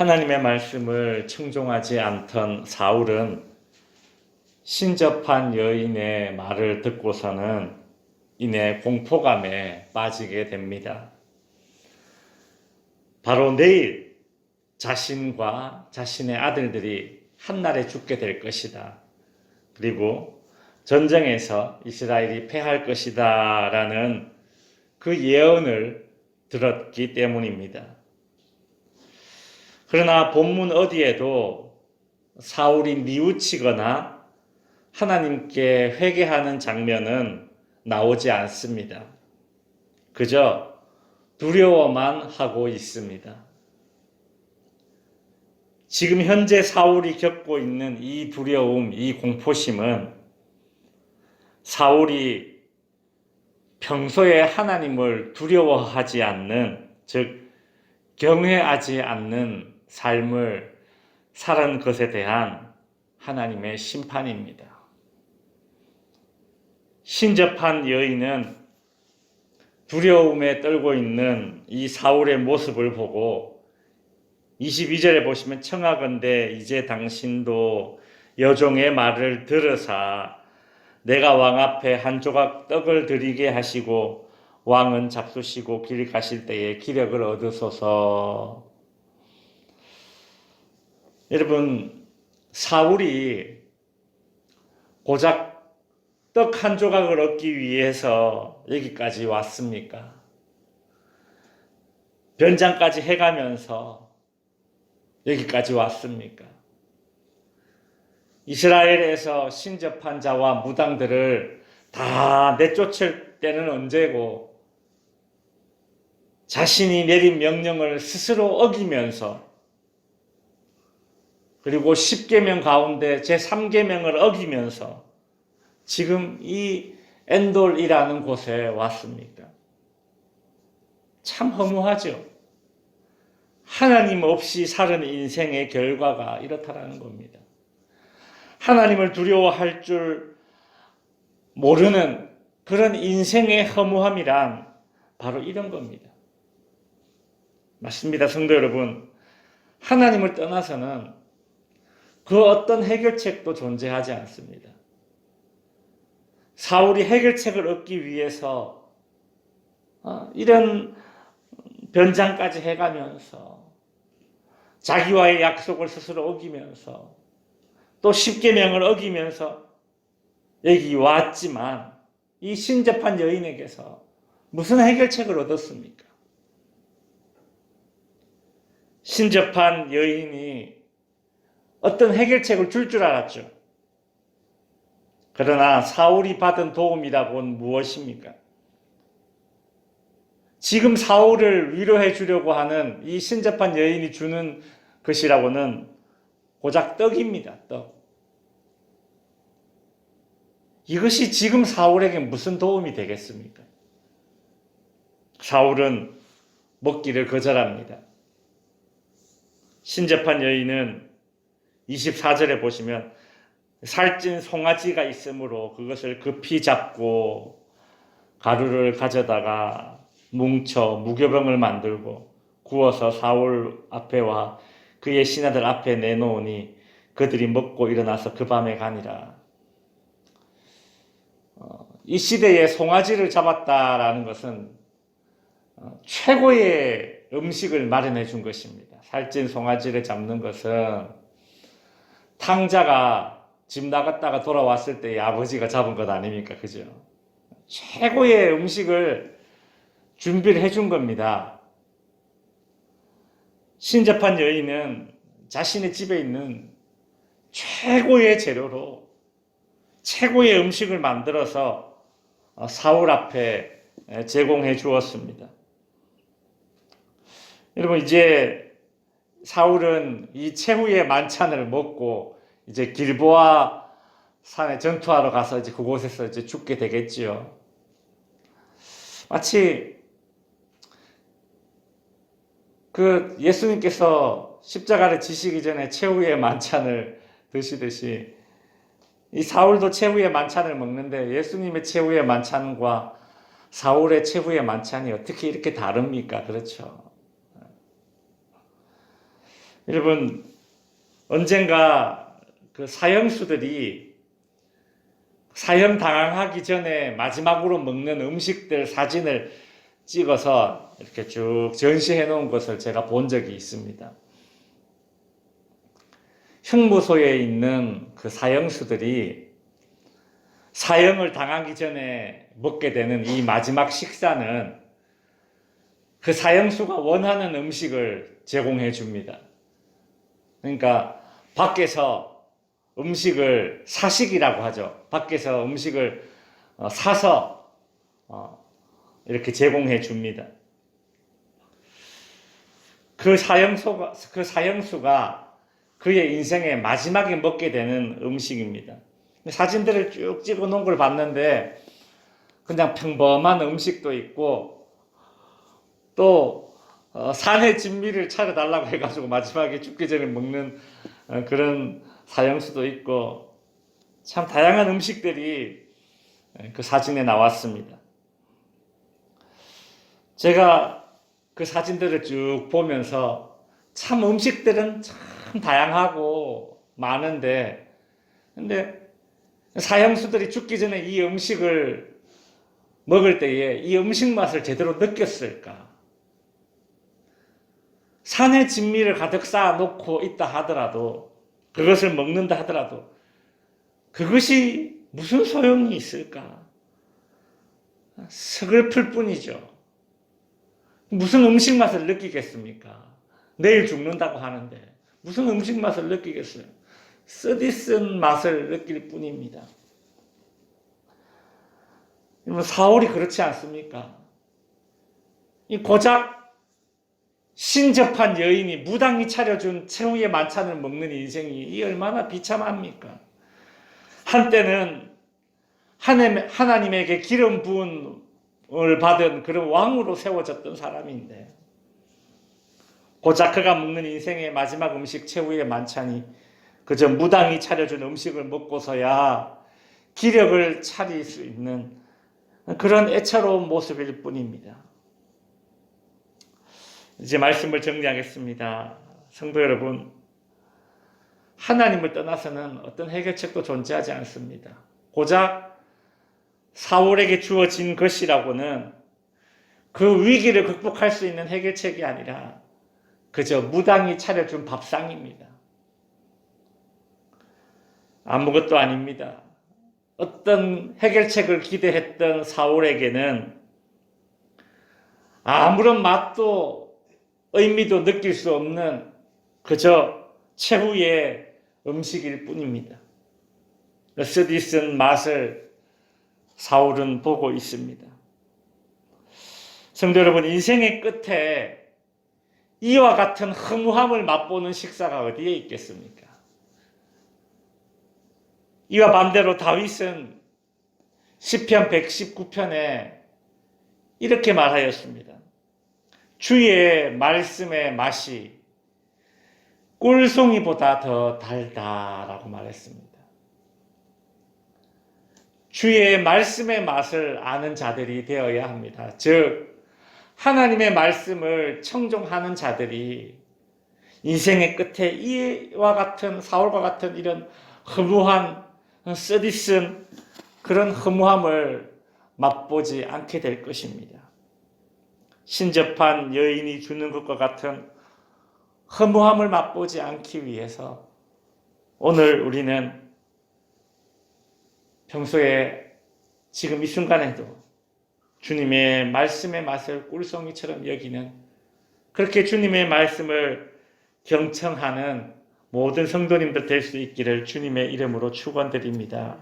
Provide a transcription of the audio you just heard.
하나님의 말씀을 청종하지 않던 사울은 신접한 여인의 말을 듣고서는 이내 공포감에 빠지게 됩니다. 바로 내일 자신과 자신의 아들들이 한날에 죽게 될 것이다. 그리고 전쟁에서 이스라엘이 패할 것이다 라는 그 예언을 들었기 때문입니다. 그러나 본문 어디에도 사울이 뉘우치거나 하나님께 회개하는 장면은 나오지 않습니다. 그저 두려워만 하고 있습니다. 지금 현재 사울이 겪고 있는 이 두려움, 이 공포심은 사울이 평소에 하나님을 두려워하지 않는, 즉 경외하지 않는 삶을 살은 것에 대한 하나님의 심판입니다. 신접한 여인은 두려움에 떨고 있는 이 사울의 모습을 보고 22절에 보시면 청하건대 이제 당신도 여종의 말을 들으사 내가 왕 앞에 한 조각 떡을 드리게 하시고 왕은 잡수시고 길 가실 때에 기력을 얻으소서. 여러분, 사울이 고작 떡 한 조각을 얻기 위해서 여기까지 왔습니까? 변장까지 해가면서 여기까지 왔습니까? 이스라엘에서 신접한 자와 무당들을 다 내쫓을 때는 언제고 자신이 내린 명령을 스스로 어기면서 그리고 10계명 가운데 제3계명을 어기면서 지금 이 엔돌이라는 곳에 왔습니까? 참 허무하죠. 하나님 없이 사는 인생의 결과가 이렇다라는 겁니다. 하나님을 두려워할 줄 모르는 그런 인생의 허무함이란 바로 이런 겁니다. 맞습니다, 성도 여러분. 하나님을 떠나서는 그 어떤 해결책도 존재하지 않습니다. 사울이 해결책을 얻기 위해서 이런 변장까지 해가면서 자기와의 약속을 스스로 어기면서 또 10계명을 어기면서 여기 왔지만 이 신접한 여인에게서 무슨 해결책을 얻었습니까? 신접한 여인이 어떤 해결책을 줄 알았죠. 그러나 사울이 받은 도움이라고는 무엇입니까? 지금 사울을 위로해 주려고 하는 이 신접한 여인이 주는 것이라고는 고작 떡입니다. 떡. 이것이 지금 사울에게 무슨 도움이 되겠습니까? 사울은 먹기를 거절합니다. 신접한 여인은 24절에 보시면 살찐 송아지가 있으므로 그것을 급히 잡고 가루를 가져다가 뭉쳐 무교병을 만들고 구워서 사울 앞에와 그의 신하들 앞에 내놓으니 그들이 먹고 일어나서 그 밤에 가니라. 이 시대에 송아지를 잡았다라는 것은 최고의 음식을 마련해 준 것입니다. 살찐 송아지를 잡는 것은 탕자가 집 나갔다가 돌아왔을 때 아버지가 잡은 것 아닙니까? 그죠? 최고의 음식을 준비를 해준 겁니다. 신접한 여인은 자신의 집에 있는 최고의 재료로 최고의 음식을 만들어서 사울 앞에 제공해 주었습니다. 여러분, 이제 사울은 이 최후의 만찬을 먹고 이제 길보아 산에 전투하러 가서 이제 그곳에서 이제 죽게 되겠지요. 마치 그 예수님께서 십자가를 지시기 전에 최후의 만찬을 드시듯이 이 사울도 최후의 만찬을 먹는데 예수님의 최후의 만찬과 사울의 최후의 만찬이 어떻게 이렇게 다릅니까? 그렇죠. 여러분, 언젠가 그 사형수들이 사형 당하기 전에 마지막으로 먹는 음식들 사진을 찍어서 이렇게 쭉 전시해 놓은 것을 제가 본 적이 있습니다. 형무소에 있는 그 사형수들이 사형을 당하기 전에 먹게 되는 이 마지막 식사는 그 사형수가 원하는 음식을 제공해 줍니다. 그러니까 밖에서 음식을 사식이라고 하죠. 밖에서 음식을 사서 이렇게 제공해 줍니다. 그 사형수가 그의 인생의 마지막에 먹게 되는 음식입니다. 사진들을 쭉 찍어 놓은 걸 봤는데 그냥 평범한 음식도 있고 또 산의 진미를 차려달라고 해가지고 마지막에 죽기 전에 먹는 그런 사형수도 있고 참 다양한 음식들이 그 사진에 나왔습니다. 제가 그 사진들을 쭉 보면서 참 음식들은 참 다양하고 많은데 근데 사형수들이 죽기 전에 이 음식을 먹을 때에 이 음식 맛을 제대로 느꼈을까? 산의 진미를 가득 쌓아놓고 있다 하더라도 그것을 먹는다 하더라도 그것이 무슨 소용이 있을까? 서글플 뿐이죠. 무슨 음식 맛을 느끼겠습니까? 내일 죽는다고 하는데 무슨 음식 맛을 느끼겠어요? 쓰디쓴 맛을 느낄 뿐입니다. 사울이 그렇지 않습니까? 이 고작 신접한 여인이 무당이 차려준 최후의 만찬을 먹는 인생이 이 얼마나 비참합니까? 한때는 하나님에게 기름 부음을 받은 그런 왕으로 세워졌던 사람인데 고작 그가 먹는 인생의 마지막 음식 최후의 만찬이 그저 무당이 차려준 음식을 먹고서야 기력을 차릴 수 있는 그런 애처로운 모습일 뿐입니다. 이제 말씀을 정리하겠습니다. 성도 여러분, 하나님을 떠나서는 어떤 해결책도 존재하지 않습니다. 고작 사울에게 주어진 것이라고는 그 위기를 극복할 수 있는 해결책이 아니라 그저 무당이 차려준 밥상입니다. 아무것도 아닙니다. 어떤 해결책을 기대했던 사울에게는 아무런 맛도 의미도 느낄 수 없는 그저 최후의 음식일 뿐입니다. 쓰디쓴 맛을 사울은 보고 있습니다. 성도 여러분, 인생의 끝에 이와 같은 허무함을 맛보는 식사가 어디에 있겠습니까? 이와 반대로 다윗은 시편 119편에 이렇게 말하였습니다. 주의 말씀의 맛이 꿀송이보다 더 달다라고 말했습니다. 주의 말씀의 맛을 아는 자들이 되어야 합니다. 즉 하나님의 말씀을 청종하는 자들이 인생의 끝에 이와 같은 사울과 같은 이런 허무한 쓰디쓴 그런 허무함을 맛보지 않게 될 것입니다. 신접한 여인이 주는 것과 같은 허무함을 맛보지 않기 위해서 오늘 우리는 평소에 지금 이 순간에도 주님의 말씀의 맛을 꿀송이처럼 여기는 그렇게 주님의 말씀을 경청하는 모든 성도님들 될 수 있기를 주님의 이름으로 축원드립니다.